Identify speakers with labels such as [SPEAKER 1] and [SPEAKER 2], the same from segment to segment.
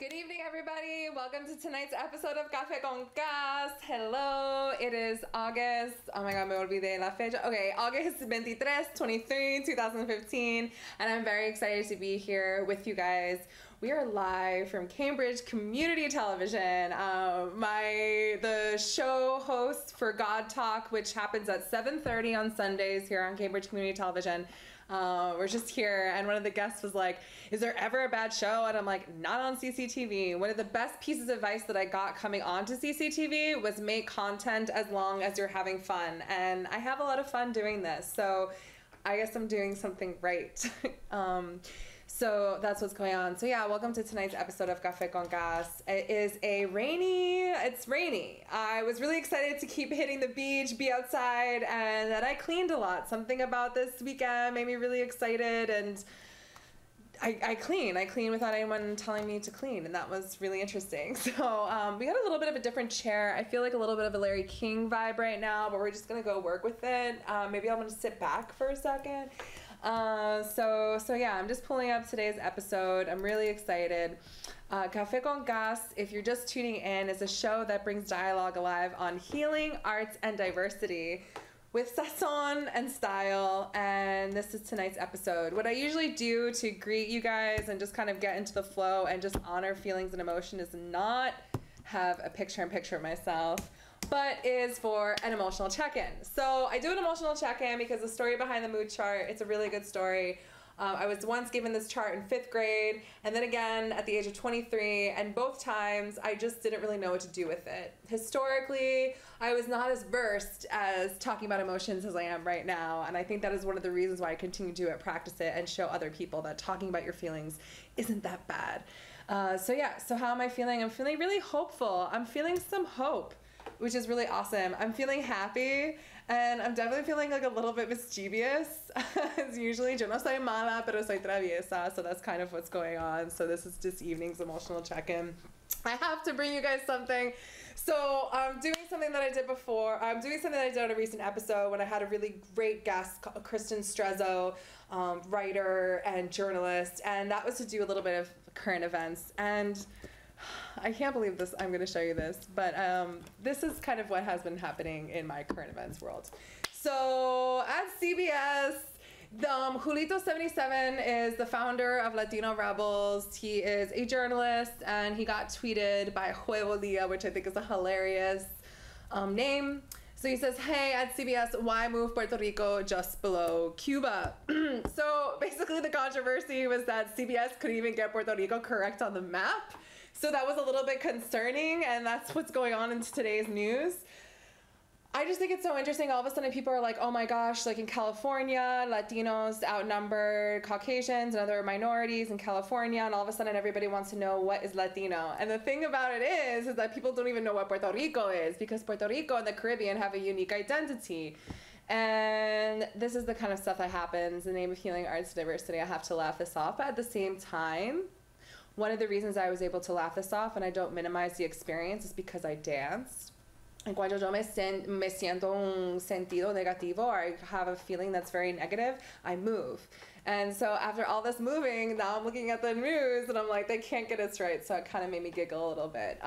[SPEAKER 1] Good evening, everybody. Welcome to tonight's episode of Café con Gas. Hello, it is August. Oh my God, me olvidé la fecha. Okay, August 23, 23, 2015, and I'm very excited to be here with you guys. We are live from Cambridge Community Television. The show host for God Talk, which happens at 7:30 on Sundays here on Cambridge Community Television. We're just here, and one of the guests was like, is there ever a bad show? And I'm like, not on CCTV. One of the best pieces of advice that I got coming onto CCTV was make content as long as you're having fun. And I have a lot of fun doing this, so I guess I'm doing something right. So that's what's going on. So yeah, welcome to tonight's episode of Café con Gas. It's rainy. I was really excited to keep hitting the beach, be outside, and then I cleaned a lot. Something about this weekend made me really excited, and I clean without anyone telling me to clean, and that was really interesting. So we got a little bit of a different chair. I feel like a little bit of a Larry King vibe right now, but we're just gonna go work with it. Maybe I'm gonna sit back for a second. So yeah, I'm just pulling up today's episode. I'm really excited. Café con Gas, if you're just tuning in, is a show that brings dialogue alive on healing, arts, and diversity with sazon and style, and this is tonight's episode. What I usually do to greet you guys and just kind of get into the flow and just honor feelings and emotion is not have a picture-in-picture of myself, but is for an emotional check-in. So I do an emotional check-in because the story behind the mood chart, it's a really good story. I was once given this chart in 5th grade, and then again at the age of 23, and both times I just didn't really know what to do with it. Historically, I was not as versed as talking about emotions as I am right now, and I think that is one of the reasons why I continue to practice it and show other people that talking about your feelings isn't that bad. So yeah, so how am I feeling? I'm feeling really hopeful. I'm feeling some hope, which is really awesome. I'm feeling happy, and I'm definitely feeling like a little bit mischievous. As usually, yo no soy mala, pero soy traviesa, so that's kind of what's going on. So this is this evening's emotional check-in. I have to bring you guys something. So I'm doing something that I did before. I'm doing something that I did on a recent episode when I had a really great guest, Kristen Strezzo, writer and journalist, and that was to do a little bit of current events. And I can't believe this. I'm going to show you this, but this is kind of what has been happening in my current events world. So at CBS, Julito77 is the founder of Latino Rebels. He is a journalist, and he got tweeted by Huevo Dia, which I think is a hilarious name. So he says, hey, at CBS, why move Puerto Rico just below Cuba? So basically the controversy was that CBS couldn't even get Puerto Rico correct on the map. So that was a little bit concerning, and that's what's going on in today's news. I just think it's so interesting. All of a sudden people are like, oh my gosh, like in California, Latinos outnumber Caucasians and other minorities in California, and all of a sudden everybody wants to know what is Latino. And the thing about it is that people don't even know what Puerto Rico is, because Puerto Rico and the Caribbean have a unique identity. And this is the kind of stuff that happens in the name of healing, arts, diversity. I have to laugh this off, but at the same time, one of the reasons I was able to laugh this off, and I don't minimize the experience, is because I danced. And cuando yo me siento un sentido negativo, or I have a feeling that's very negative, I move. And so after all this moving, now I'm looking at the news and I'm like, they can't get us right. So it kind of made me giggle a little bit.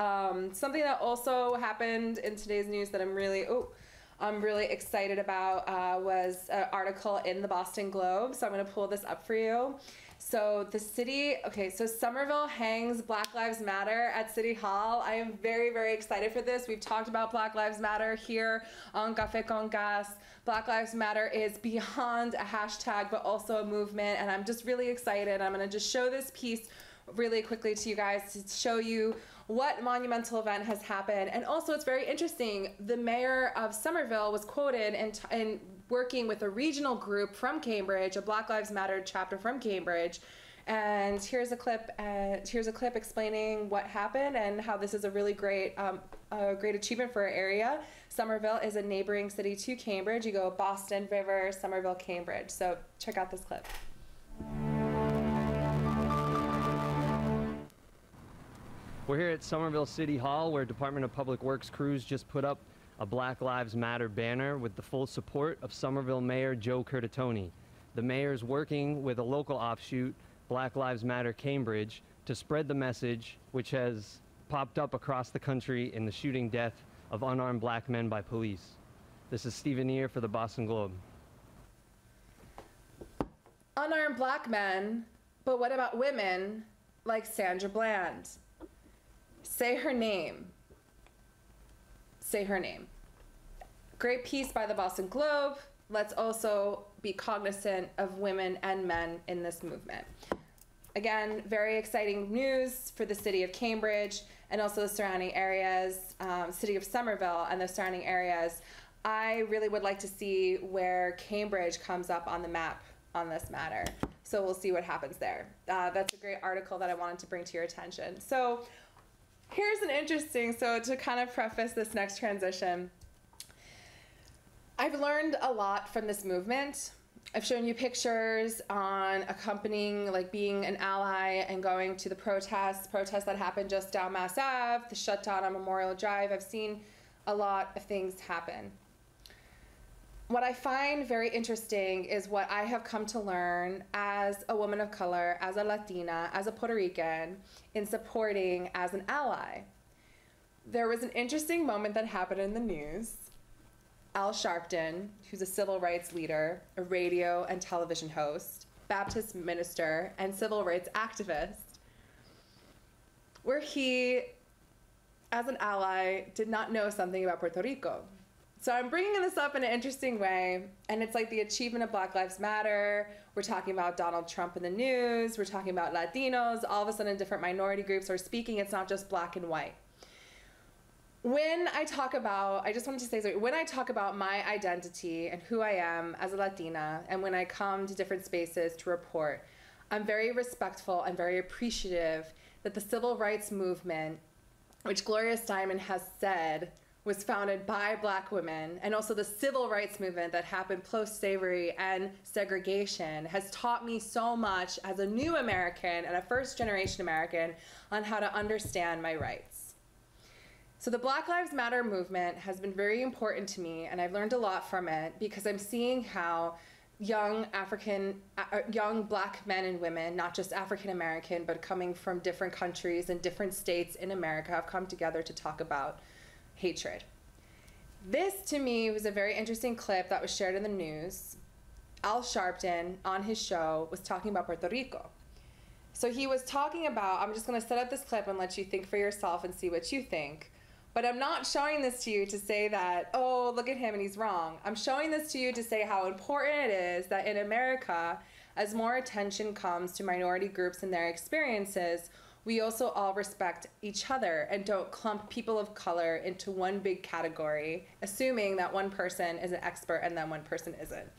[SPEAKER 1] Something that also happened in today's news that I'm really excited about was an article in the Boston Globe. So I'm going to pull this up for you. So the city, so Somerville hangs Black Lives Matter at City Hall. I am very, very excited for this. We've talked about Black Lives Matter here on Café con Gas. Black Lives Matter is beyond a hashtag, but also a movement, and I'm just really excited. I'm going to just show this piece really quickly to you guys to show you what monumental event has happened. And also it's very interesting, the mayor of Somerville was quoted in working with a regional group from Cambridge, a Black Lives Matter chapter from Cambridge, and here's a clip explaining what happened and how this is a really great achievement for our area. Somerville is a neighboring city to Cambridge. You go Boston, River, Somerville, Cambridge. So check out this clip.
[SPEAKER 2] We're here at Somerville City Hall, where Department of Public Works crews just put up a Black Lives Matter banner with the full support of Somerville Mayor Joe Curtatone. The mayor is working with a local offshoot, Black Lives Matter Cambridge to spread the message which has popped up across the country in the shooting death of unarmed black men by police. This is Stephen Ear for the Boston Globe.
[SPEAKER 1] Unarmed black men, but what about women like Sandra Bland? Say her name. Say her name. Great piece by the Boston Globe. Let's also be cognizant of women and men in this movement. Again, very exciting news for the city of Cambridge and also the surrounding areas, city of Somerville and the surrounding areas. I really would like to see where Cambridge comes up on the map on this matter. So we'll see what happens there. That's a great article that I wanted to bring to your attention. So here's an interesting, so to kind of preface this next transition, I've learned a lot from this movement. I've shown you pictures on accompanying, like being an ally and going to the protests that happened just down Mass Ave, the shutdown on Memorial Drive. I've seen a lot of things happen. What I find very interesting is what I have come to learn as a woman of color, as a Latina, as a Puerto Rican, in supporting as an ally. There was an interesting moment that happened in the news. Al Sharpton, who's a civil rights leader, a radio and television host, Baptist minister, and civil rights activist, where he, as an ally, did not know something about Puerto Rico. So I'm bringing this up in an interesting way, and it's like the achievement of Black Lives Matter. We're talking about Donald Trump in the news. We're talking about Latinos. All of a sudden, different minority groups are speaking. It's not just black and white. When I talk about, I just wanted to say something, when I talk about my identity and who I am as a Latina, and when I come to different spaces to report, I'm very respectful and very appreciative that the civil rights movement, which Gloria Steinem has said was founded by black women, and also the civil rights movement that happened post-slavery and segregation, has taught me so much as a new American and a first-generation American on how to understand my rights. So the Black Lives Matter movement has been very important to me, and I've learned a lot from it because I'm seeing how young black men and women, not just African American, but coming from different countries and different states in America, have come together to talk about hatred. This, to me, was a very interesting clip that was shared in the news. Al Sharpton, on his show, was talking about Puerto Rico. So he was talking about, I'm just going to set up this clip and let you think for yourself and see what you think. But I'm not showing this to you to say that, oh, look at him and he's wrong. I'm showing this to you to say how important it is that in America, as more attention comes to minority groups and their experiences, we also all respect each other and don't clump people of color into one big category, assuming that one person is an expert and then one person isn't.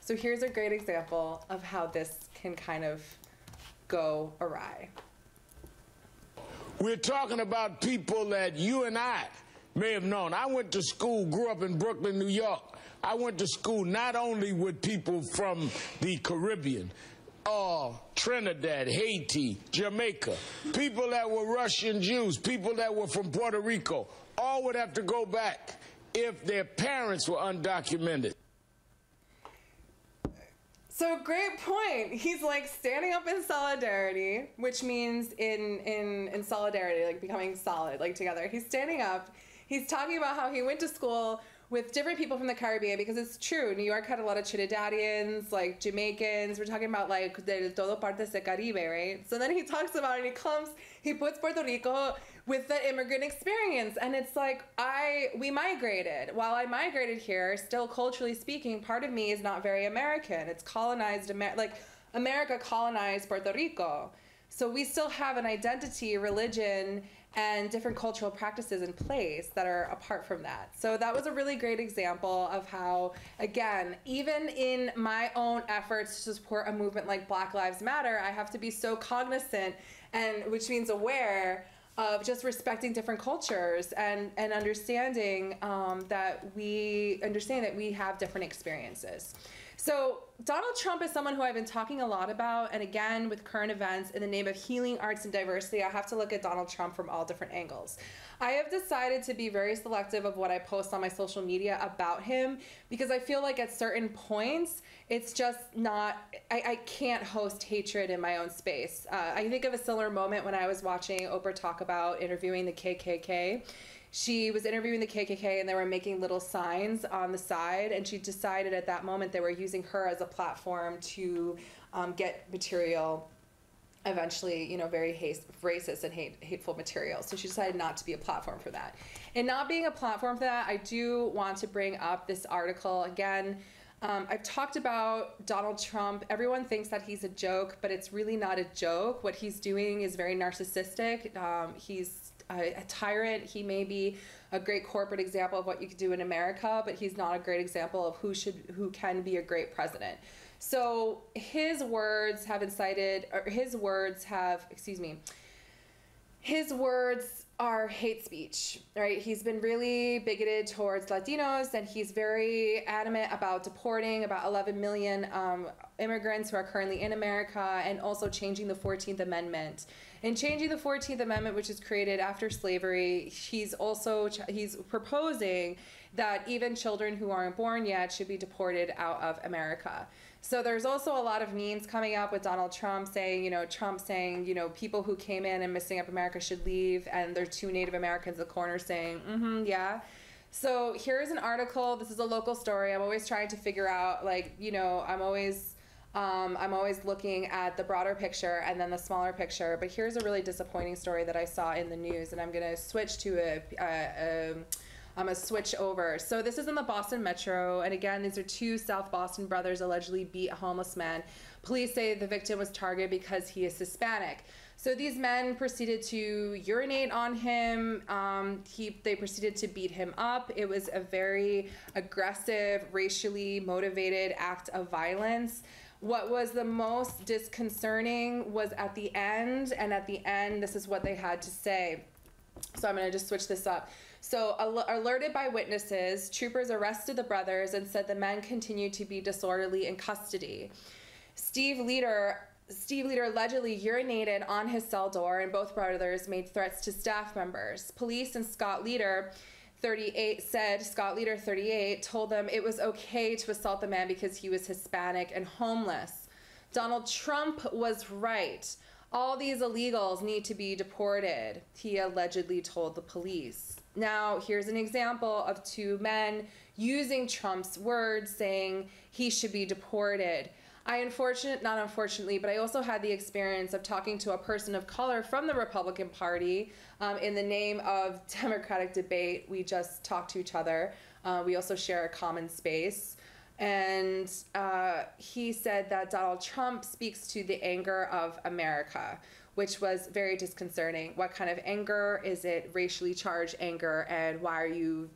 [SPEAKER 1] So here's a great example of how this can kind of go awry.
[SPEAKER 3] We're talking about people that you and I may have known. I went to school, grew up in Brooklyn, New York. I went to school not only with people from the Caribbean, Trinidad, Haiti, Jamaica, people that were Russian Jews, people that were from Puerto Rico, all would have to go back if their parents were undocumented.
[SPEAKER 1] So great point. He's like standing up in solidarity, which means in solidarity, like becoming solid, like together. He's standing up. He's talking about how he went to school with different people from the Caribbean, because it's true. New York had a lot of Trinidadians, like Jamaicans. We're talking about like de todo partes de Caribe, right? So then he talks about it, and he puts Puerto Rico with the immigrant experience. And it's like, we migrated. While I migrated here, still culturally speaking, part of me is not very American. It's colonized, America colonized Puerto Rico. So we still have an identity, religion, and different cultural practices in place that are apart from that. So that was a really great example of how, again, even in my own efforts to support a movement like Black Lives Matter, I have to be so cognizant, and which means aware of just respecting different cultures and understanding that we have different experiences. So Donald Trump is someone who I've been talking a lot about, and again, with current events, in the name of healing, arts, and diversity, I have to look at Donald Trump from all different angles. I have decided to be very selective of what I post on my social media about him, because I feel like at certain points, it's just not, I can't host hatred in my own space. I think of a similar moment when I was watching Oprah talk about interviewing the KKK. She was interviewing the KKK and they were making little signs on the side, and she decided at that moment they were using her as a platform to get material, eventually, you know, very racist and hateful material. So she decided not to be a platform for that. And not being a platform for that, I do want to bring up this article again. I've talked about Donald Trump. Everyone thinks that he's a joke, but it's really not a joke. What he's doing is very narcissistic. He's a tyrant. He may be a great corporate example of what you could do in America, but he's not a great example of who can be a great president. So his words have incited, or his words are hate speech, right? He's been really bigoted towards Latinos, and he's very adamant about deporting about 11 million immigrants who are currently in America, and also changing the 14th Amendment. In changing the 14th Amendment, which is created after slavery, he's proposing that even children who aren't born yet should be deported out of America. So there's also a lot of memes coming up with Donald Trump saying, people who came in and messing up America should leave, and there's two Native Americans in the corner saying, yeah. So here's an article. This is a local story. I'm always trying to figure out, I'm always looking at the broader picture and then the smaller picture. But here's a really disappointing story that I saw in the news, and I'm going to switch to I'm going to switch over. So this is in the Boston Metro, and again, these are two South Boston brothers allegedly beat a homeless man. Police say the victim was targeted because he is Hispanic. So these men proceeded to urinate on him. They proceeded to beat him up. It was a very aggressive, racially motivated act of violence. What was the most disconcerting was at the end, and at the end, this is what they had to say. So I'm going to just switch this up. So alerted by witnesses, troopers arrested the brothers and said the men continued to be disorderly in custody. Steve Leader allegedly urinated on his cell door, and both brothers made threats to staff members. Police and Scott Leader, 38, told them it was okay to assault the man because he was Hispanic and homeless. Donald Trump was right. All these illegals need to be deported, he allegedly told the police. Now, here's an example of two men using Trump's words saying he should be deported. Not unfortunately, but I also had the experience of talking to a person of color from the Republican Party in the name of Democratic debate. We just talk to each other. We also share a common space. And he said that Donald Trump speaks to the anger of America, which was very disconcerting. What kind of anger? Is it racially charged anger? And why are you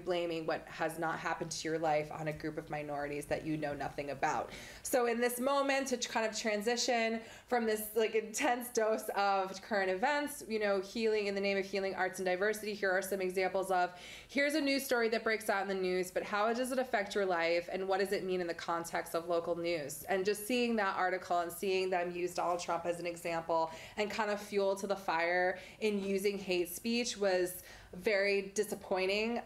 [SPEAKER 1] blaming what has not happened to your life on a group of minorities that you know nothing about? So in this moment, to kind of transition from this intense dose of current events, healing in the name of healing, arts, and diversity, here are some examples of, here's a news story that breaks out in the news, but how does it affect your life, and what does it mean in the context of local news? And just seeing that article and seeing them use Donald Trump as an example and kind of fuel to the fire in using hate speech was very disappointing,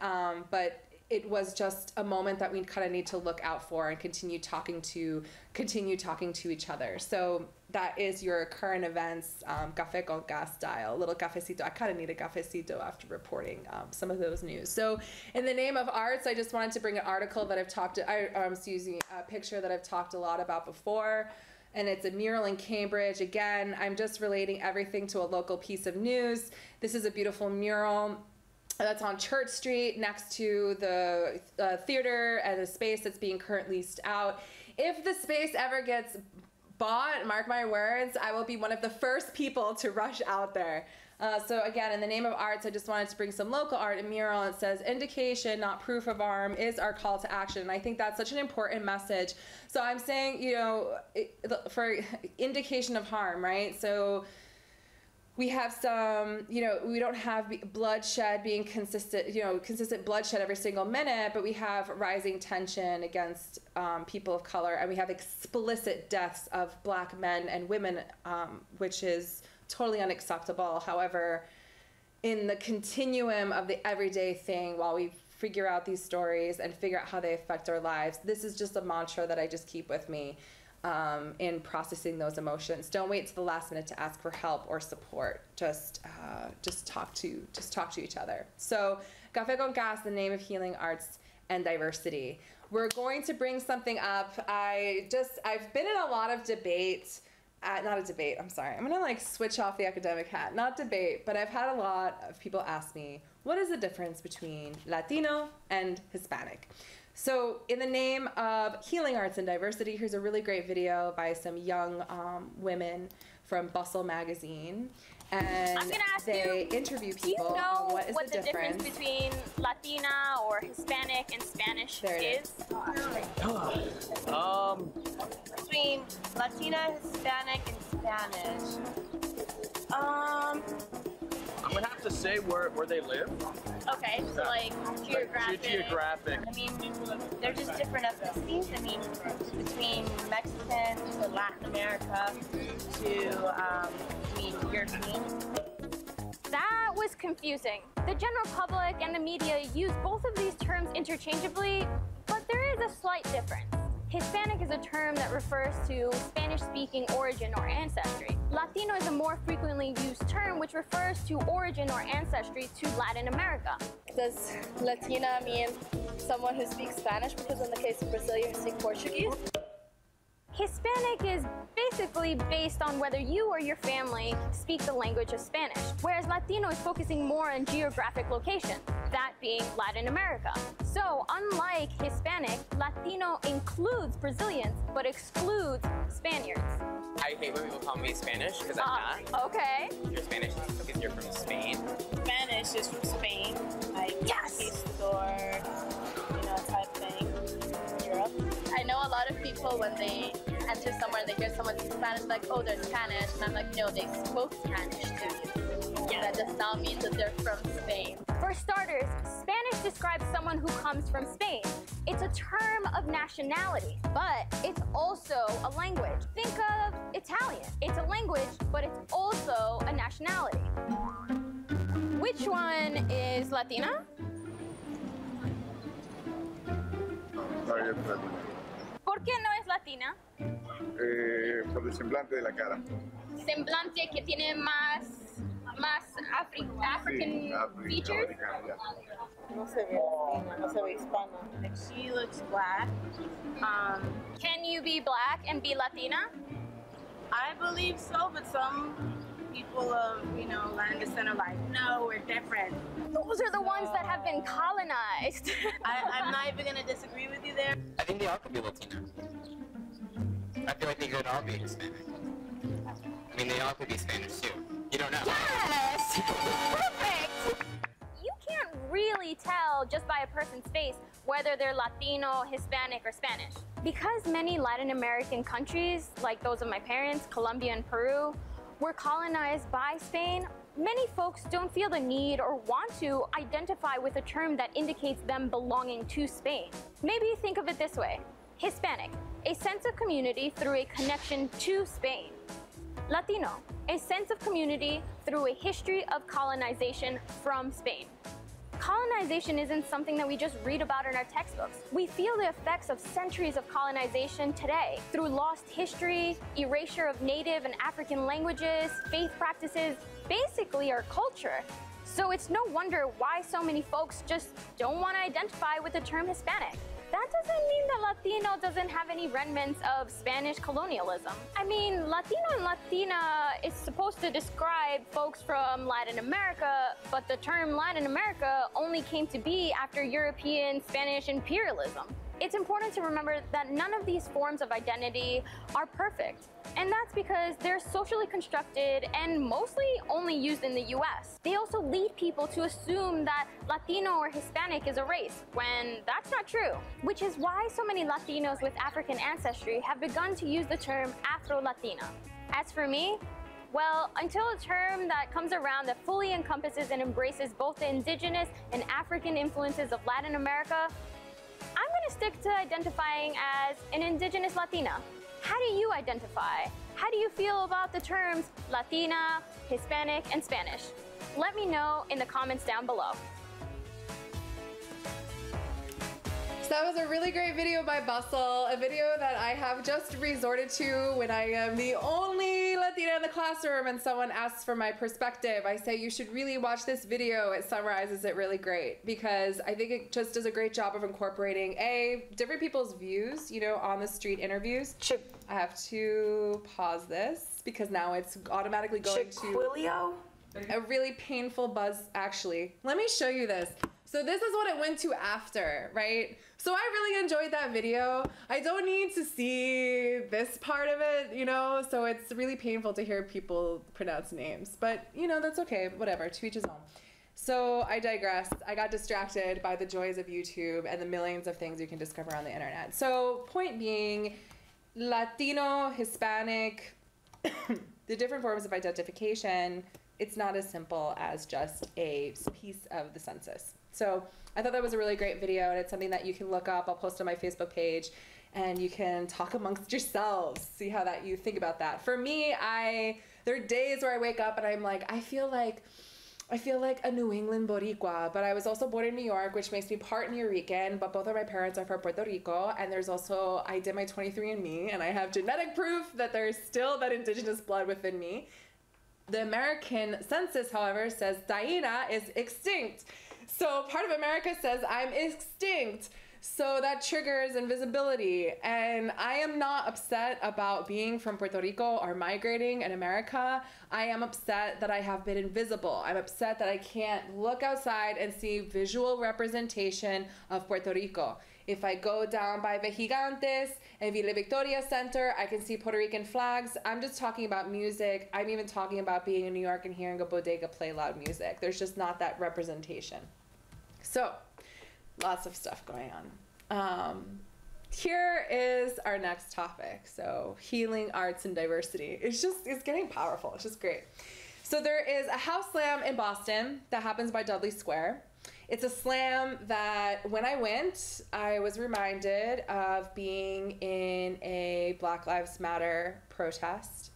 [SPEAKER 1] but it was just a moment that we kind of need to look out for and continue talking to each other. So that is your current events, Café con Gas style, little cafecito. I kind of need a cafecito after reporting some of those news. So in the name of arts, I just wanted to bring an article that a picture that I've talked a lot about before. And it's a mural in Cambridge. Again, I'm just relating everything to a local piece of news. This is a beautiful mural that's on Church Street next to the theater and a space that's being currently leased out. If the space ever gets bought, mark my words, I will be one of the first people to rush out there. So again, in the name of arts, I just wanted to bring some local art. A mural, it says, indication, not proof of harm, is our call to action. And I think that's such an important message. So I'm saying, for indication of harm, right? So We have some, we don't have bloodshed being consistent, consistent bloodshed every single minute, but we have rising tension against people of color, and we have explicit deaths of Black men and women, which is totally unacceptable. However, in the continuum of the everyday thing, while we figure out these stories and figure out how they affect our lives, this is just a mantra that I just keep with me. In processing those emotions. Don't wait to the last minute to ask for help or support. Just talk to each other. So, Café con Gas, the name of healing arts and diversity. We're going to bring something up. I've been in a lot of debate. Not a debate. I'm sorry. I'm gonna switch off the academic hat. Not debate, but I've had a lot of people ask me, what is the difference between Latino and Hispanic? So in the name of healing arts and diversity, here's a really great video by some young women from Bustle magazine. And they interview people on what is the difference
[SPEAKER 4] between Latina or Hispanic and Spanish is?
[SPEAKER 5] Between Latina, Hispanic, and Spanish.
[SPEAKER 6] I'm gonna have to say where they live.
[SPEAKER 4] Okay, so geographic.
[SPEAKER 6] Geographic.
[SPEAKER 5] I mean, they're just different ethnicities. I mean, between Mexican to Latin America to, European.
[SPEAKER 4] That was confusing. The general public and the media use both of these terms interchangeably, but there is a slight difference. Hispanic is a term that refers to Spanish-speaking origin or ancestry. Latino is a more frequently used term which refers to origin or ancestry to Latin America.
[SPEAKER 7] Does Latina mean someone who speaks Spanish? Because in the case of Brazil, you speak Portuguese.
[SPEAKER 4] Hispanic is basically based on whether you or your family speak the language of Spanish, whereas Latino is focusing more on geographic location, that being Latin America. So, unlike Hispanic, Latino includes Brazilians, but excludes Spaniards.
[SPEAKER 8] I hate when people call me Spanish, because I'm not.
[SPEAKER 4] Okay.
[SPEAKER 8] You're Spanish because you're from Spain.
[SPEAKER 5] Spanish is from Spain.
[SPEAKER 4] Yes!
[SPEAKER 5] Conquistador, type thing. Europe.
[SPEAKER 7] I know a lot of people, when they enter somewhere, they hear someone speak Spanish, like, oh, they're Spanish. And I'm like, no, they spoke Spanish too. Yeah. That just now means that they're from Spain.
[SPEAKER 4] For starters, Spanish describes someone who comes from Spain. It's a term of nationality, but it's also a language. Think of Italian. It's a language, but it's also a nationality. Which one is Latina? ¿Por qué no es latina?
[SPEAKER 9] Por el semblante de la cara.
[SPEAKER 4] Semblante que tiene más African features.
[SPEAKER 5] No se ve latina, no se ve hispana. She looks black.
[SPEAKER 4] Can you be black and be Latina?
[SPEAKER 5] I believe so, but some people of, Latin descent are like, no, we're different.
[SPEAKER 4] Those are the ones that have been colonized.
[SPEAKER 5] I'm not even going to disagree with you there.
[SPEAKER 8] I think they all could be Latino. I feel like they could all be Hispanic. I mean, they all could be Spanish too. You don't know.
[SPEAKER 4] Yes! Perfect! You can't really tell just by a person's face whether they're Latino, Hispanic, or Spanish. Because many Latin American countries, like those of my parents, Colombia and Peru, were colonized by Spain, many folks don't feel the need or want to identify with a term that indicates them belonging to Spain. Maybe think of it this way. Hispanic, a sense of community through a connection to Spain. Latino, a sense of community through a history of colonization from Spain. Colonization isn't something that we just read about in our textbooks. We feel the effects of centuries of colonization today through lost history, erasure of native and African languages, faith practices, basically our culture. So it's no wonder why so many folks just don't want to identify with the term Hispanic. That doesn't mean that Latino doesn't have any remnants of Spanish colonialism. I mean, Latino and Latina is supposed to describe folks from Latin America, but the term Latin America only came to be after European Spanish imperialism. It's important to remember that none of these forms of identity are perfect. And that's because they're socially constructed and mostly only used in the US. They also lead people to assume that Latino or Hispanic is a race, when that's not true. Which is why so many Latinos with African ancestry have begun to use the term Afro-Latina. As for me, Well, until a term that comes around that fully encompasses and embraces both the indigenous and African influences of Latin America, I'm going to stick to identifying as an indigenous Latina. How do you identify? How do you feel about the terms Latina, Hispanic, and Spanish? Let me know in the comments down below.
[SPEAKER 1] So that was a really great video by Bustle, a video that I have just resorted to when I am the only Latina in the classroom and someone asks for my perspective. I say you should really watch this video. It summarizes it really great because I think it just does a great job of incorporating different people's views, you know, on the street interviews. I have to pause this because now it's automatically going to a really painful buzz actually. Let me show you this. So this is what it went to after, right? So I really enjoyed that video. I don't need to see this part of it, you know? So it's really painful to hear people pronounce names, but you know, that's okay, whatever, to each his own. So I digress. I got distracted by the joys of YouTube and the millions of things you can discover on the internet. So point being, Latino, Hispanic, the different forms of identification, it's not as simple as just a piece of the census. So I thought that was a really great video, and it's something that you can look up. I'll post on my Facebook page, and you can talk amongst yourselves, see how that you think about that. For me, there are days where I wake up and I'm like, I feel like a New England Boricua, but I was also born in New York, which makes me part New Rican, but both of my parents are from Puerto Rico, and there's also, I did my 23andMe, and I have genetic proof that there's still that indigenous blood within me. The American census, however, says Taína is extinct. So part of America says I'm extinct. So that triggers invisibility. And I am not upset about being from Puerto Rico or migrating in America. I am upset that I have been invisible. I'm upset that I can't look outside and see visual representation of Puerto Rico. If I go down by Vejigantes and Villa Victoria Center, I can see Puerto Rican flags. I'm just talking about music. I'm even talking about being in New York and hearing a bodega play loud music. There's just not that representation. So, lots of stuff going on. Here is our next topic. So, healing, arts, and diversity. It's getting powerful. It's just great. So there is a house slam in Boston that happens by Dudley Square. It's a slam that when I went, I was reminded of being in a Black Lives Matter protest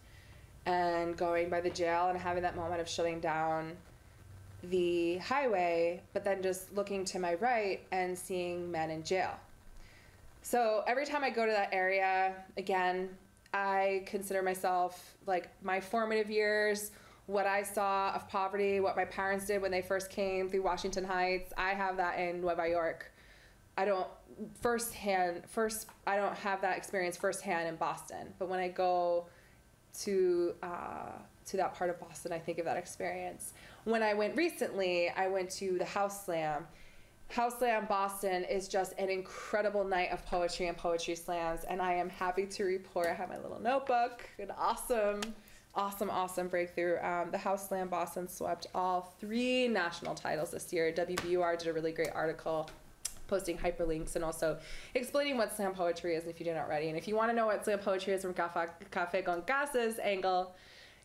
[SPEAKER 1] and going by the jail and having that moment of shutting down the highway, but then just looking to my right and seeing men in jail. So every time I go to that area, again, I consider myself like my formative years, what I saw of poverty, what my parents did when they first came through Washington Heights. I have that in Nueva York. I don't have that experience firsthand in Boston, but when I go to that part of Boston, I think of that experience. When I went recently, I went to the House Slam. House Slam Boston is just an incredible night of poetry and poetry slams, and I am happy to report I have my little notebook, an awesome breakthrough. The House Slam Boston swept all 3 national titles this year. WBUR did a really great article posting hyperlinks and also explaining what slam poetry is if you didn't already. And if you want to know what slam poetry is from Café con Gas's angle,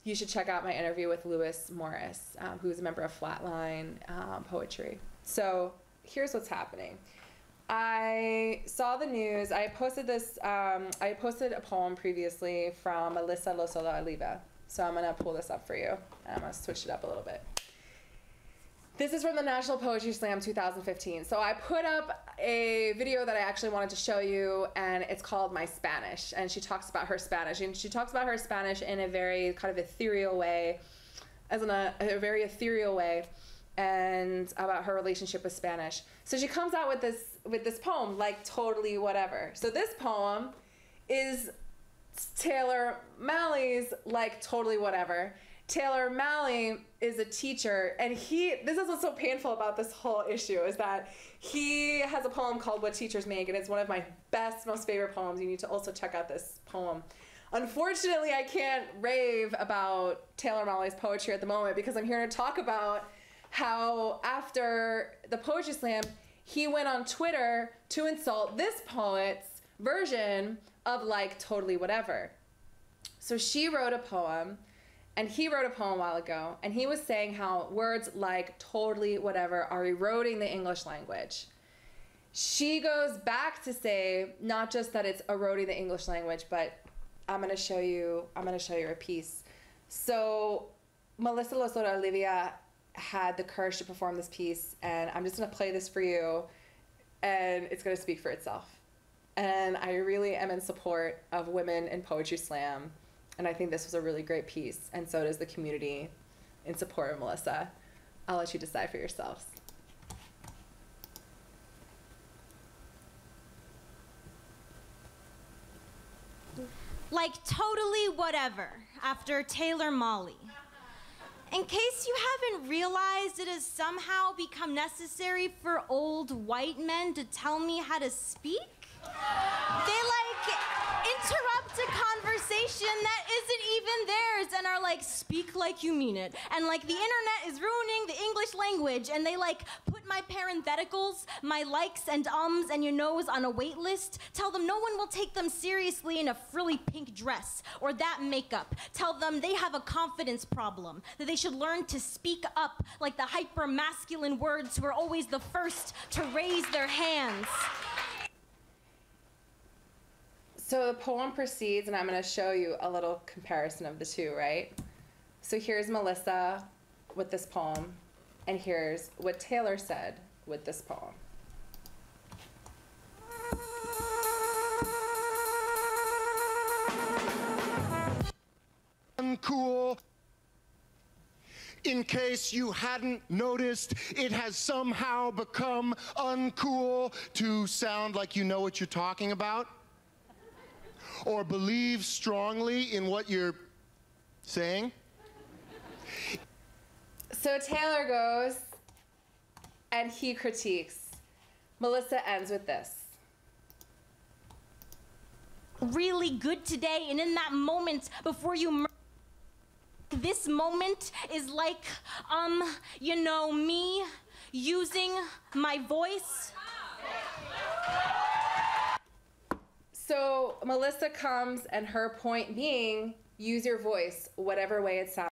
[SPEAKER 1] you should check out my interview with Lewis Morris, who's a member of Flatline Poetry. So here's what's happening. I saw the news. I posted a poem previously from Alyssa Lozola Oliva. So I'm gonna pull this up for you. I'm gonna switch it up a little bit. This is from the National Poetry Slam 2015. So I put up a video that I actually wanted to show you, and it's called My Spanish. And she talks about her Spanish. And she talks about her Spanish in a very kind of ethereal way, a very ethereal way, and about her relationship with Spanish. So she comes out with this poem, like Totally Whatever. So this poem is Taylor Malley's Like Totally Whatever. Taylor Malley is a teacher, and this is what's so painful about this whole issue, is that he has a poem called What Teachers Make, and it's one of my best, most favorite poems. You need to also check out this poem. Unfortunately, I can't rave about Taylor Malley's poetry at the moment because I'm here to talk about how after the Poetry Slam, he went on Twitter to insult this poet's version of Like Totally Whatever. So she wrote a poem, And he wrote a poem a while ago, and he was saying how words like totally whatever are eroding the English language. She goes back to say not just that it's eroding the English language, but I'm gonna show you a piece. So Melissa Lozada Olivia had the courage to perform this piece, and I'm just gonna play this for you, and it's gonna speak for itself. And I really am in support of women in Poetry Slam, and I think this was a really great piece, and so does the community in support of Melissa. I'll let you decide for yourselves.
[SPEAKER 10] Like totally whatever, after Taylor Molly. In case you haven't realized, it has somehow become necessary for old white men to tell me how to speak. They interrupt a conversation that isn't even theirs and are like, speak like you mean it. And the internet is ruining the English language, and they put my parentheticals, my likes and ums and your nose on a wait list. Tell them no one will take them seriously in a frilly pink dress or that makeup. Tell them they have a confidence problem, that they should learn to speak up like the hyper-masculine words who are always the first to raise their hands.
[SPEAKER 1] So the poem proceeds, and I'm going to show you a little comparison of the two, right? So here's Melissa with this poem, and here's what Taylor said with this poem.
[SPEAKER 11] Uncool. In case you hadn't noticed, it has somehow become uncool to sound like you know what you're talking about, or believe strongly in what you're saying.
[SPEAKER 1] So Taylor goes, and he critiques. Melissa ends with this.
[SPEAKER 10] Really good today, and in that moment before you this moment is like, you know, me using my voice.
[SPEAKER 1] So Melissa comes, and her point being, use your voice, whatever way it sounds.